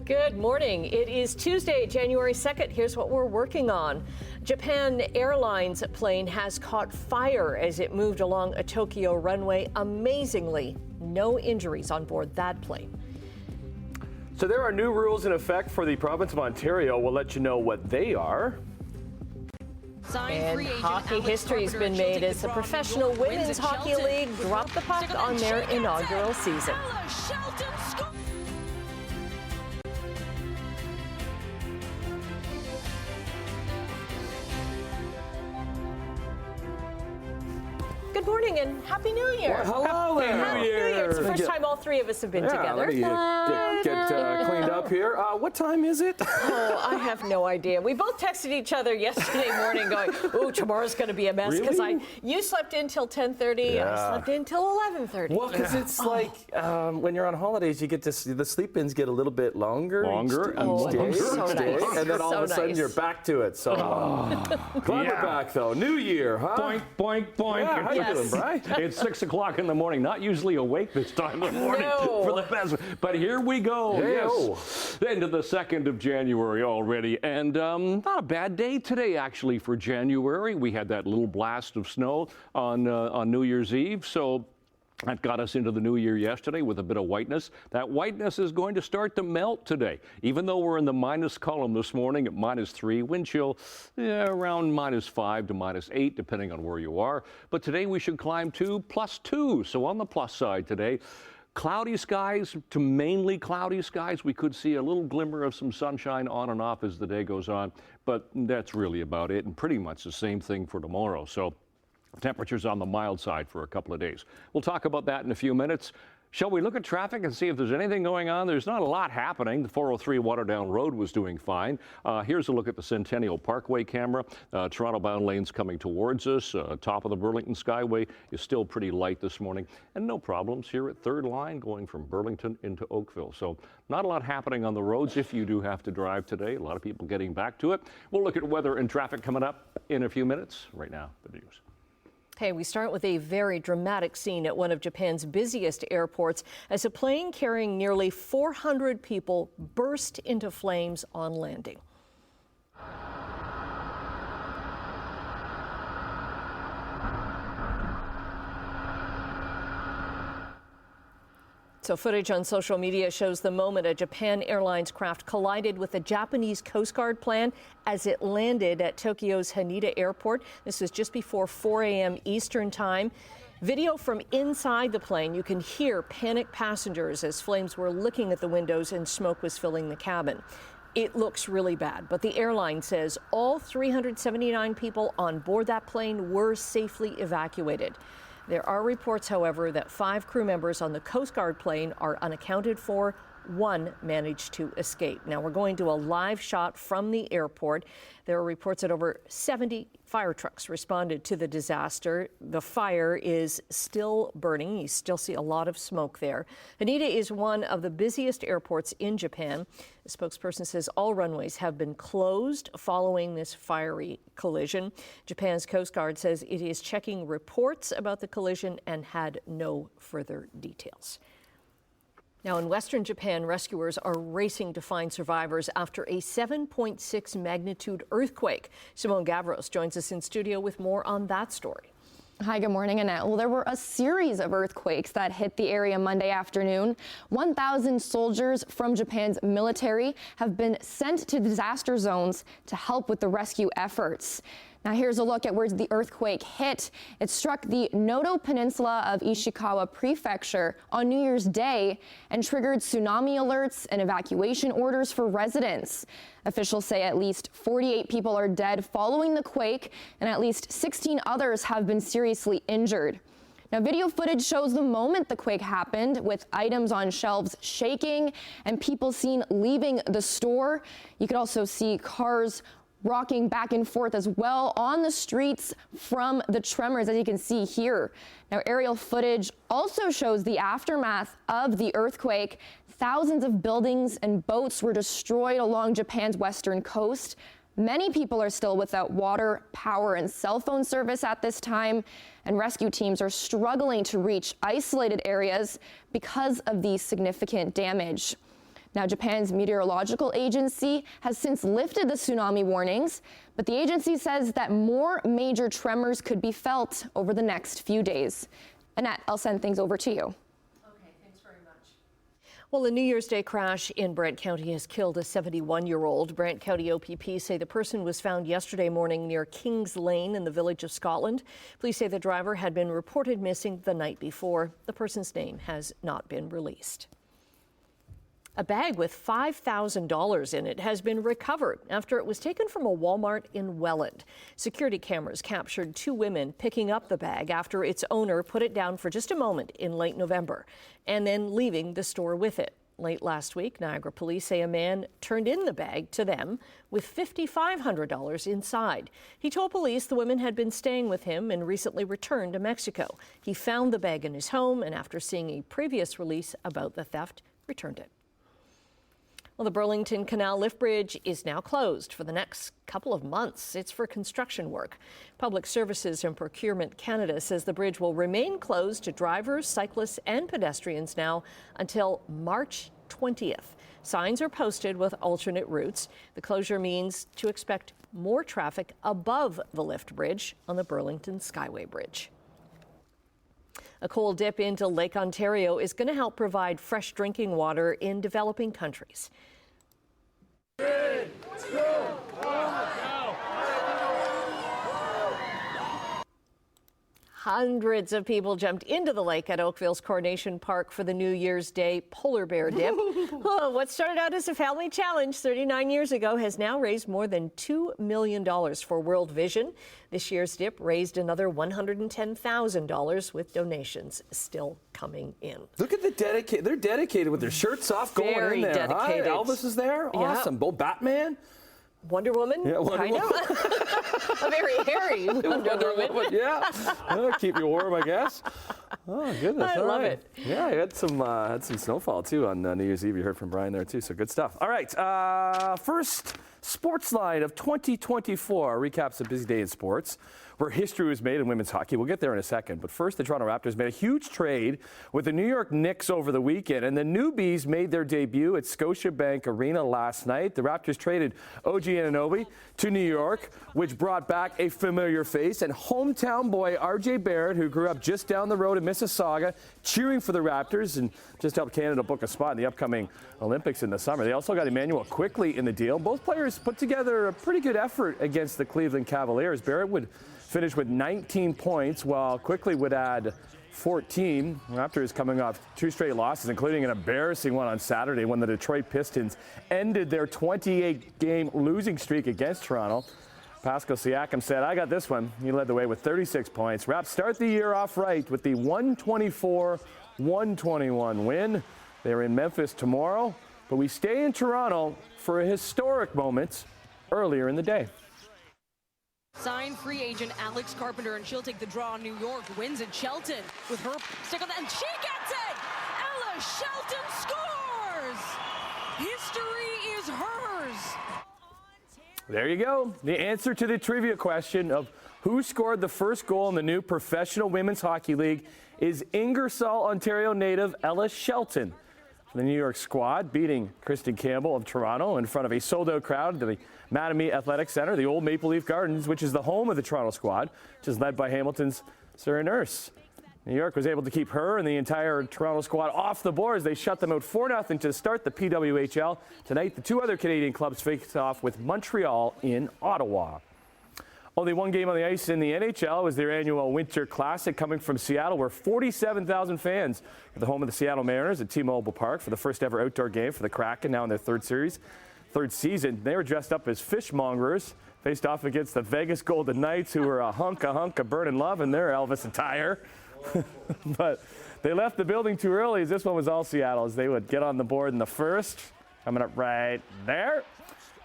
Good morning. It is Tuesday, January 2nd. Here's what we're working on. Japan Airlines plane has caught fire as it moved along a Tokyo runway. Amazingly, no injuries on board that plane. So there are new rules in effect for the province of Ontario. We'll let you know what they are. And hockey history has been made as the Professional Women's Hockey League dropped the puck on their inaugural season. Good morning and Happy New Year. Well, hello there. Happy New Year. It's the first time all three of us have been together. Get cleaned up here. What time is it? Oh, I have no idea. We both texted each other yesterday morning going, oh, tomorrow's going to be a mess because you slept in till 10:30, Yeah. I slept in till 11:30. Well, because it's like when you're on holidays, you get to the sleep-ins get a little bit longer each day, so nice. and then all of a sudden you're back to it. So glad we're back though. New year, huh? Boink, boink, boink. Yeah, how you doing, Bri? It's 6 o'clock in the morning. Not usually awake this time of morning for the best. But here we go. Yes. Into the 2nd of January already. And not a bad day today, actually, for January. We had that little blast of snow on New Year's Eve. So that got us into the new year yesterday with a bit of whiteness. That whiteness is going to start to melt today. Even though we're in the minus column this morning at -3, wind chill around -5 to -8, depending on where you are. But today we should climb to +2. So on the plus side today, cloudy skies to mainly cloudy skies. We could see a little glimmer of some sunshine on and off as the day goes on. But that's really about it, and pretty much the same thing for tomorrow. So temperatures on the mild side for a couple of days. We'll talk about that in a few minutes. Shall we look at traffic and see if there's anything going on? There's not a lot happening. The 403 Waterdown Road was doing fine. Here's a look at the Centennial Parkway camera. Toronto-bound lanes coming towards us. Top of the Burlington Skyway is still pretty light this morning. And no problems here at Third Line going from Burlington into Oakville. So not a lot happening on the roads if you do have to drive today. A lot of people getting back to it. We'll look at weather and traffic coming up in a few minutes. Right now, the news. Okay, we start with a very dramatic scene at one of Japan's busiest airports as a plane carrying nearly 400 people burst into flames on landing. So footage on social media shows the moment a Japan Airlines craft collided with a Japanese Coast Guard plane as it landed at Tokyo's Haneda Airport. This was just before 4 a.m. Eastern time. Video from inside the plane, you can hear panicked passengers as flames were licking at the windows and smoke was filling the cabin. It looks really bad, but the airline says all 379 people on board that plane were safely evacuated. There are reports, however, that 5 crew members on the Coast Guard plane are unaccounted for. 1 managed to escape. Now we're going to a live shot from the airport. There are reports that over 70 fire trucks responded to the disaster. The fire is still burning. You still see a lot of smoke there. Haneda is one of the busiest airports in Japan. The spokesperson says all runways have been closed following this fiery collision. Japan's Coast Guard says it is checking reports about the collision and had no further details. Now, in western Japan, rescuers are racing to find survivors after a 7.6 magnitude earthquake. Simone Gavros joins us in studio with more on that story. Hi, good morning, Annette. Well, there were a series of earthquakes that hit the area Monday afternoon. 1,000 soldiers from Japan's military have been sent to disaster zones to help with the rescue efforts. Now here's a look at where the earthquake hit. It struck the Noto Peninsula of Ishikawa Prefecture on New Year's Day and triggered tsunami alerts and evacuation orders for residents. Officials say at least 48 people are dead following the quake, and at least 16 others have been seriously injured. Now, video footage shows the moment the quake happened, with items on shelves shaking and people seen leaving the store. You could also see cars rocking back and forth as well on the streets from the tremors, as you can see here. Now, aerial footage also shows the aftermath of the earthquake. Thousands of buildings and boats were destroyed along Japan's western coast. Many people are still without water, power, and cell phone service at this time, and rescue teams are struggling to reach isolated areas because of the significant damage. Now, Japan's meteorological agency has since lifted the tsunami warnings, but the agency says that more major tremors could be felt over the next few days. Annette, I'll send things over to you. Well, a New Year's Day crash in Brant County has killed a 71-year-old. Brant County OPP say the person was found yesterday morning near Kings Lane in the Village of Scotland. Police say the driver had been reported missing the night before. The person's name has not been released. A bag with $5,000 in it has been recovered after it was taken from a Walmart in Welland. Security cameras captured two women picking up the bag after its owner put it down for just a moment in late November and then leaving the store with it. Late last week, Niagara police say a man turned in the bag to them with $5,500 inside. He told police the women had been staying with him and recently returned to Mexico. He found the bag in his home and after seeing a previous release about the theft, returned it. Well, the Burlington Canal Lift Bridge is now closed for the next couple of months. It's for construction work. Public Services and Procurement Canada says the bridge will remain closed to drivers, cyclists, and pedestrians now until March 20th. Signs are posted with alternate routes. The closure means to expect more traffic above the lift bridge on the Burlington Skyway Bridge. A cold dip into Lake Ontario is going to help provide fresh drinking water in developing countries. 3, 2, 1, Hundreds of people jumped into the lake at Oakville's Coronation Park for the New Year's Day polar bear dip. Oh, what started out as a family challenge 39 years ago has now raised more than $2 million for World Vision. This year's dip raised another $110,000 with donations still coming in. Look at the dedicated. They're dedicated with their shirts off going Very in there. dedicated. Huh? Elvis is there. Awesome. Bo Batman. Wonder Woman? Yeah, Wonder Woman. A very hairy Wonder Woman. Yeah. Keep you warm, I guess. Oh, goodness. I love it. Yeah, you had some snowfall, too, on New Year's Eve. You heard from Brian there, too, so good stuff. All right, first sports line of 2024 recaps a busy day in sports where history was made in women's hockey. We'll get there in a second. But first, the Toronto Raptors made a huge trade with the New York Knicks over the weekend, and the newbies made their debut at Scotiabank Arena last night. The Raptors traded OG Anunoby to New York, which brought back a familiar face, and hometown boy RJ Barrett, who grew up just down the road in Mississauga, cheering for the Raptors and just helped Canada book a spot in the upcoming Olympics in the summer. They also got Emmanuel Quickly in the deal. Both players put together a pretty good effort against the Cleveland Cavaliers. Barrett would finish with 19 points, while Quickly would add 14. Raptors coming off 2 straight losses, including an embarrassing one on Saturday when the Detroit Pistons ended their 28-game losing streak against Toronto. Pascal Siakam said, "I got this one." He led the way with 36 points. Raps start the year off right with the 124-121 win. They're in Memphis tomorrow, but we stay in Toronto for a historic moment earlier in the day. Signed free agent Alex Carpenter, and she'll take the draw on New York. Wins at Shelton with her stick on that, and she gets it! Ella Shelton scores! History is hers! There you go. The answer to the trivia question of who scored the first goal in the new Professional Women's Hockey League is Ingersoll, Ontario native Ella Shelton. The New York squad beating Kristen Campbell of Toronto in front of a sold-out crowd at the Mattamy Athletic Centre, the old Maple Leaf Gardens, which is the home of the Toronto squad, which is led by Hamilton's Sarah Nurse. New York was able to keep her and the entire Toronto squad off the boards. They shut them out 4-0 to start the PWHL. Tonight, the 2 other Canadian clubs face off with Montreal in Ottawa. Only one game on the ice in the NHL was their annual Winter Classic coming from Seattle, where 47,000 fans at the home of the Seattle Mariners at T-Mobile Park for the first ever outdoor game for the Kraken, now in their third season. They were dressed up as fishmongers, faced off against the Vegas Golden Knights, who were a hunk of burning love in their Elvis attire. But they left the building too early, as this one was all Seattle, as they would get on the board in the first, coming up right there.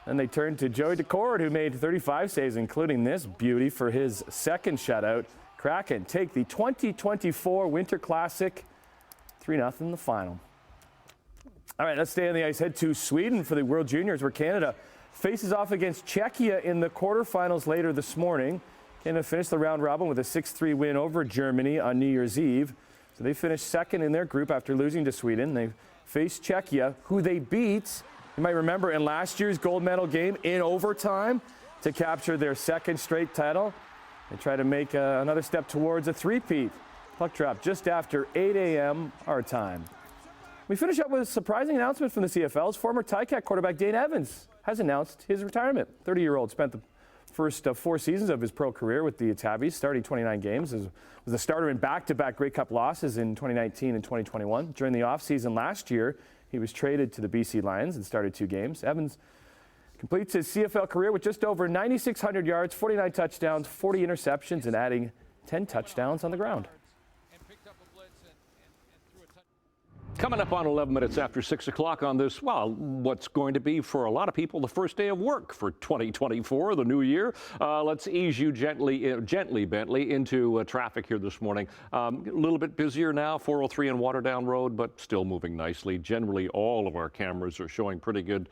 Then they turned to Joey Decord, who made 35 saves, including this beauty for his second shutout. Kraken take the 2024 Winter Classic 3-0 in the final. All right, let's stay on the ice. Head to Sweden for the World Juniors, where Canada faces off against Czechia in the quarterfinals later this morning. Canada finished the round robin with a 6-3 win over Germany on New Year's Eve. So they finished second in their group after losing to Sweden. They faced Czechia, who they beat, you might remember, in last year's gold medal game in overtime to capture their second straight title. They try to make another step towards a three-peat. Puck drop just after 8 a.m. our time. We finish up with a surprising announcement from the CFL's former Ticat quarterback Dane Evans has announced his retirement. 30-year-old spent the first 4 seasons of his pro career with the Tabbies, starting 29 games. Was a starter in back-to-back Grey Cup losses in 2019 and 2021. During the offseason last year, he was traded to the BC Lions and started 2 games. Evans completes his CFL career with just over 9,600 yards, 49 touchdowns, 40 interceptions, and adding 10 touchdowns on the ground. Coming up on 11 minutes after 6 o'clock on this, well, what's going to be for a lot of people the first day of work for 2024, the new year. Let's ease you gently, Bentley, into traffic here this morning. A little bit busier now, 403 and Waterdown Road, but still moving nicely. Generally, all of our cameras are showing pretty good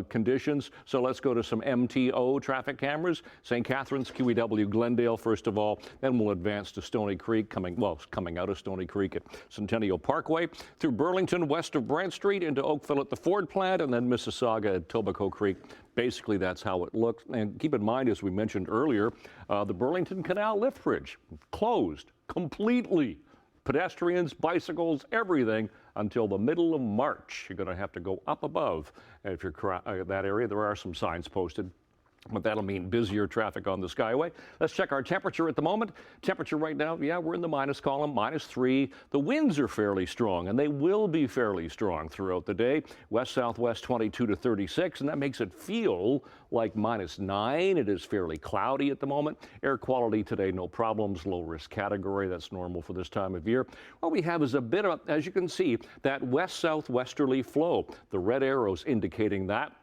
conditions. So let's go to some MTO traffic cameras. St. Catharines, QEW, Glendale, first of all. Then we'll advance to Stony Creek, coming out of Stony Creek at Centennial Parkway, through Burlington, west of Brant Street, into Oakville at the Ford plant, and then Mississauga at Tobacco Creek. Basically, that's how it looks. And keep in mind, as we mentioned earlier, the Burlington Canal lift bridge closed completely. Pedestrians, bicycles, everything until the middle of March. You're going to have to go up above. And if you're that area, there are some signs posted. But that'll mean busier traffic on the Skyway. Let's check our temperature at the moment. Temperature right now, yeah, we're in the minus column, -3. The winds are fairly strong, and they will be fairly strong throughout the day. West-southwest 22 to 36, and that makes it feel like -9. It is fairly cloudy at the moment. Air quality today, no problems, low risk category. That's normal for this time of year. What we have is a bit of, as you can see, that west-southwesterly flow. The red arrows indicating that.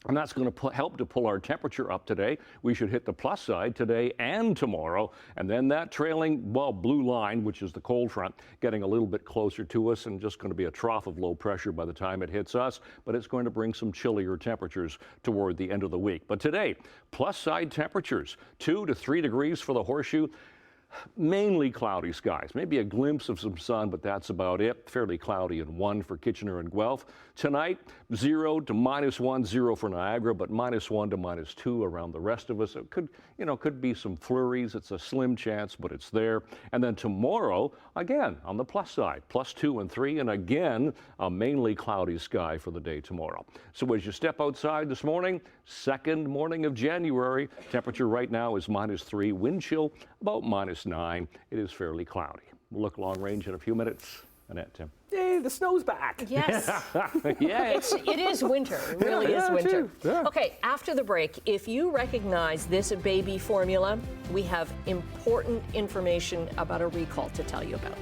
And that's going to help to pull our temperature up today. We should hit the plus side today and tomorrow. And then that trailing, well, blue line, which is the cold front, getting a little bit closer to us and just going to be a trough of low pressure by the time it hits us. But it's going to bring some chillier temperatures toward the end of the week. But today, plus side temperatures, 2 to 3 degrees for the Horseshoe. Mainly cloudy skies, maybe a glimpse of some sun, but that's about it. Fairly cloudy and 1 for Kitchener and Guelph. Tonight, 0 to -1, 0 for Niagara, but -1 to -2 around the rest of us. It could be some flurries. It's a slim chance, but it's there. And then tomorrow, again, on the plus side, +2 and 3, and again, a mainly cloudy sky for the day tomorrow. So as you step outside this morning, second morning of January, temperature right now is -3, wind chill about -9. It is fairly cloudy. We'll look long range in a few minutes. Annette, Tim. Yay, the snow's back. Yes. Yeah. It is winter. It really is winter. Yeah. Okay, after the break, if you recognize this baby formula, we have important information about a recall to tell you about.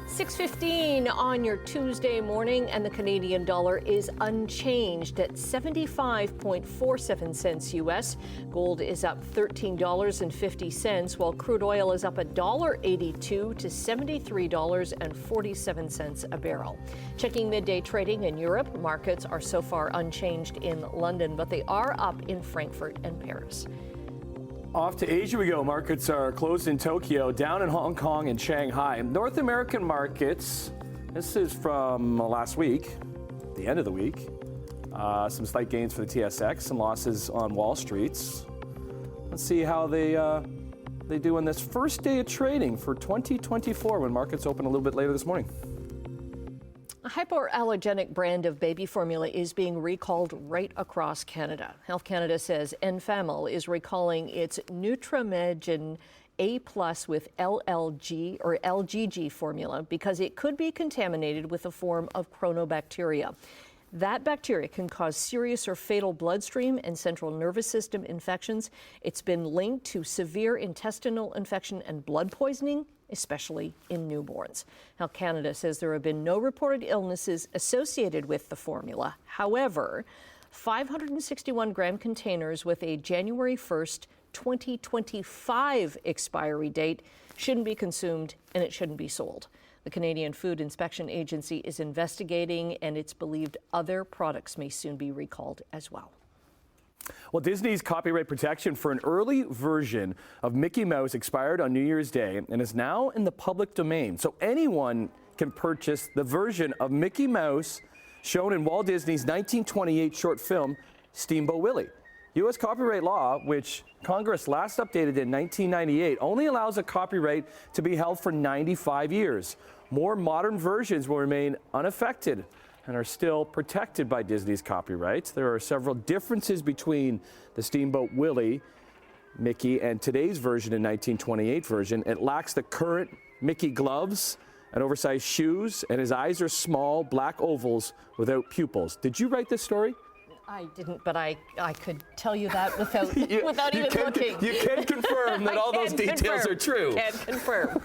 6:15 on your Tuesday morning, and the Canadian dollar is unchanged at 75.47 cents US. Gold is up $13.50, while crude oil is up $1.82 to $73.47 a barrel. Checking midday trading in Europe, markets are so far unchanged in London, but they are up in Frankfurt and Paris. Off to Asia we go. Markets are closed in Tokyo, down in Hong Kong and Shanghai. North American markets, this is from last week, the end of the week. Some slight gains for the TSX, some losses on Wall Street. Let's see how they do on this first day of trading for 2024 when markets open a little bit later this morning. A hypoallergenic brand of baby formula is being recalled right across Canada. Health Canada says Enfamil is recalling its Nutramegen A+ with LLG or LGG formula because it could be contaminated with a form of chronobacteria. That bacteria can cause serious or fatal bloodstream and central nervous system infections. It's been linked to severe intestinal infection and blood poisoning, especially in newborns. Health Canada says there have been no reported illnesses associated with the formula. However, 561-gram containers with a January 1st, 2025 expiry date shouldn't be consumed, and it shouldn't be sold. The Canadian Food Inspection Agency is investigating, and it's believed other products may soon be recalled as well. Well, Disney's copyright protection for an early version of Mickey Mouse expired on New Year's Day and is now in the public domain. So anyone can purchase the version of Mickey Mouse shown in Walt Disney's 1928 short film, Steamboat Willie. U.S. copyright law, which Congress last updated in 1998, only allows a copyright to be held for 95 years. More modern versions will remain unaffected and are still protected by Disney's copyrights. There are several differences between the Steamboat Willie Mickey and today's version in 1928 version. It lacks the current Mickey gloves and oversized shoes, and his eyes are small, black ovals without pupils. Did you write this story? I didn't, but I could tell you that without even looking. You can confirm that all those details are true. Can confirm.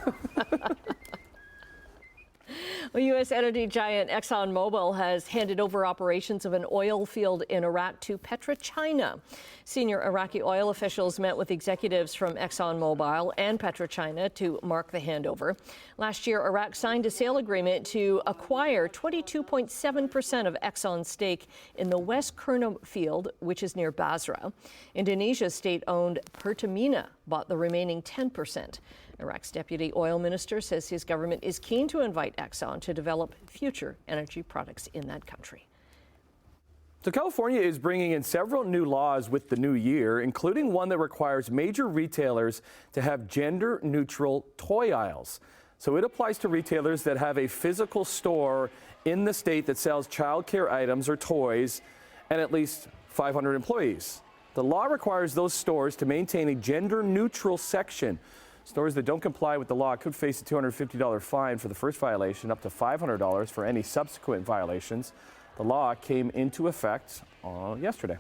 Well, U.S. energy giant ExxonMobil has handed over operations of an oil field in Iraq to PetroChina. Senior Iraqi oil officials met with executives from ExxonMobil and PetroChina to mark the handover. Last year, Iraq signed a sale agreement to acquire 22.7% of Exxon's stake in the West Kurna field, which is near Basra. Indonesia's state-owned Pertamina bought the remaining 10%. Iraq's deputy oil minister says his government is keen to invite Exxon to develop future energy products in that country. So California is bringing in several new laws with the new year, including one that requires major retailers to have gender-neutral toy aisles. So it applies to retailers that have a physical store in the state that sells childcare items or toys and at least 500 employees. The law requires those stores to maintain a gender-neutral section. Stores that don't comply with the law could face a $250 fine for the first violation, up to $500 for any subsequent violations. The law came into effect yesterday.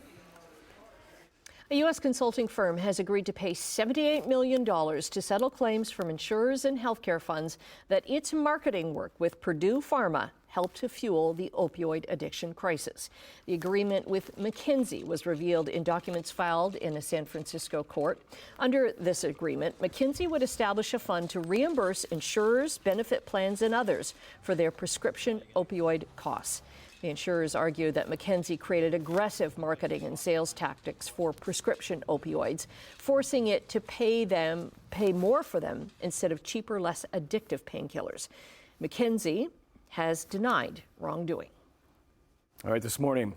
A U.S. consulting firm has agreed to pay $78 million to settle claims from insurers and healthcare funds that its marketing work with Purdue Pharma helped to fuel the opioid addiction crisis. The agreement with McKinsey was revealed in documents filed in a San Francisco court. Under this agreement, McKinsey would establish a fund to reimburse insurers, benefit plans, and others for their prescription opioid costs. The insurers argue that McKinsey created aggressive marketing and sales tactics for prescription opioids, forcing it to pay more for them instead of cheaper, less addictive painkillers. McKinsey has denied wrongdoing. All right, this morning,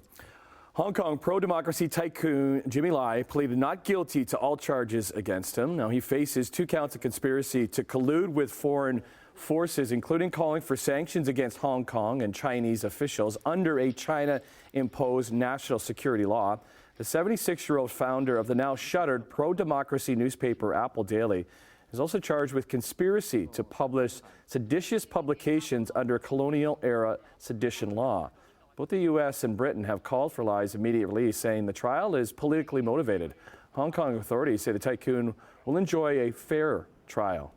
Hong Kong pro-democracy tycoon Jimmy Lai pleaded not guilty to all charges against him. Now he faces 2 counts of conspiracy to collude with foreign forces, including calling for sanctions against Hong Kong and Chinese officials under a China-imposed national security law. The 76-year-old founder of the now shuttered pro-democracy newspaper Apple Daily is also charged with conspiracy to publish seditious publications under colonial-era sedition law. Both the U.S. and Britain have called for Lai's immediate release, saying the trial is politically motivated. Hong Kong authorities say the tycoon will enjoy a fair trial.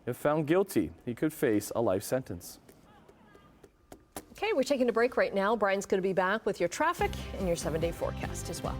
If found guilty, he could face a life sentence. Okay, we're taking a break right now. Brian's going to be back with your traffic and your 7-day forecast as well.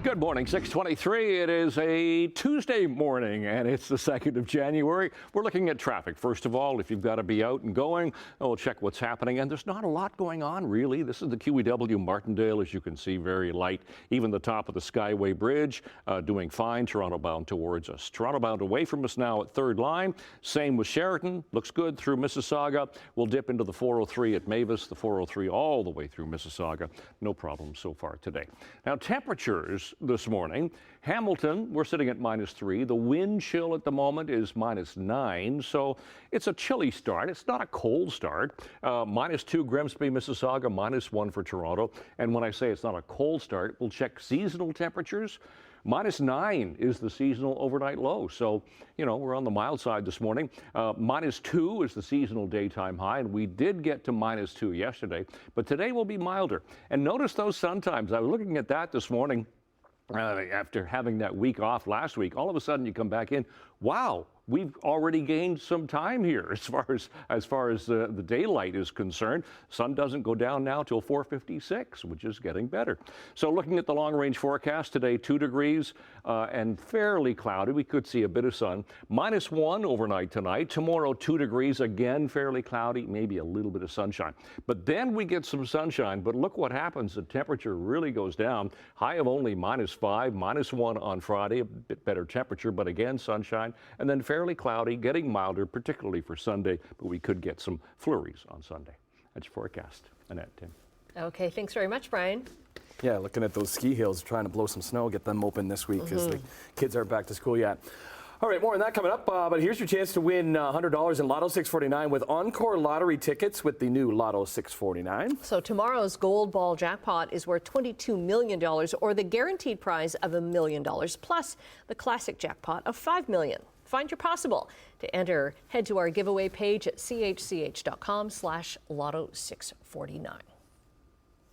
Good morning, 6:23. It is a Tuesday morning, and it's the 2nd of January. We're looking at traffic. First of all, if you've got to be out and going, we'll check what's happening. And there's not a lot going on, really. This is the QEW Martindale, as you can see, very light. Even the top of the Skyway Bridge doing fine. Toronto bound towards us. Toronto bound away from us now at 3rd line. Same with Sheraton. Looks good through Mississauga. We'll dip into the 403 at Mavis, the 403 all the way through Mississauga. No problem so far today. Now, temperatures this morning. Hamilton, we're sitting at -3. The wind chill at the moment is -9, so it's a chilly start. It's not a cold start. -2 Grimsby, Mississauga, -1 for Toronto. And when I say it's not a cold start, we'll check seasonal temperatures. -9 is the seasonal overnight low. So, you know, we're on the mild side this morning. -2 is the seasonal daytime high, and we did get to -2 yesterday. But today will be milder. And notice those sun times. I was looking at that this morning. After having that week off last week, all of a sudden you come back in, wow, we've already gained some time here as far as the daylight is concerned. Sun doesn't go down now till 4:56, which is getting better. So looking at the long-range forecast today, 2 degrees and fairly cloudy. We could see a bit of sun. -1 overnight tonight. Tomorrow, 2 degrees, again fairly cloudy, maybe a little bit of sunshine. But then we get some sunshine. But look what happens. The temperature really goes down. High of only -5, -1 on Friday, a bit better temperature, but again sunshine. And then fairly cloudy, getting milder, particularly for Sunday, but we could get some flurries on Sunday. That's your forecast. Annette, Tim. Okay, thanks very much, Brian. Yeah, looking at those ski hills, trying to blow some snow, get them open this week because the kids aren't back to school yet. All right, more on that coming up, but here's your chance to win $100 in Lotto 649 with Encore Lottery tickets with the new Lotto 649. So tomorrow's Gold Ball jackpot is worth $22 million, or the guaranteed prize of $1 million, plus the classic jackpot of $5 million. Find your possible. To enter, head to our giveaway page at chch.com/Lotto649.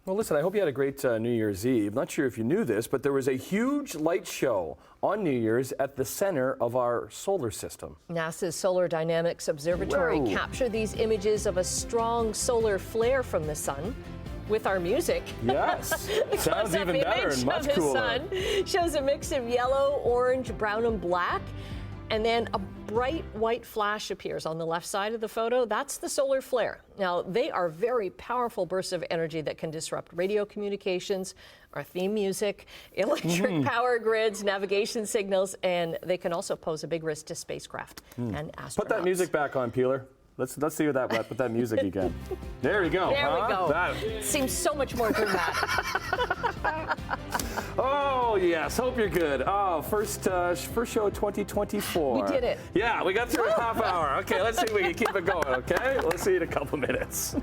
Well, listen, I hope you had a great New Year's Eve. Not sure if you knew this, but there was a huge light show on New Year's at the center of our solar system. NASA's Solar Dynamics Observatory captured these images of a strong solar flare from the sun. With our music. Yes. Sounds even better and much cooler. Sun shows a mix of yellow, orange, brown, and black. And then a bright white flash appears on the left side of the photo. That's the solar flare. Now, they are very powerful bursts of energy that can disrupt radio communications, our theme music, electric power grids, navigation signals, and they can also pose a big risk to spacecraft and astronauts. Put that music back on, Peeler. Let's see that. Put that music again. There we go. There we go. That seems so much more dramatic. Oh yes, hope you're good. Oh, first show 2024. We did it. Yeah, we got through a half hour. Okay, let's see if we can keep it going. Okay, we'll see you in a couple minutes.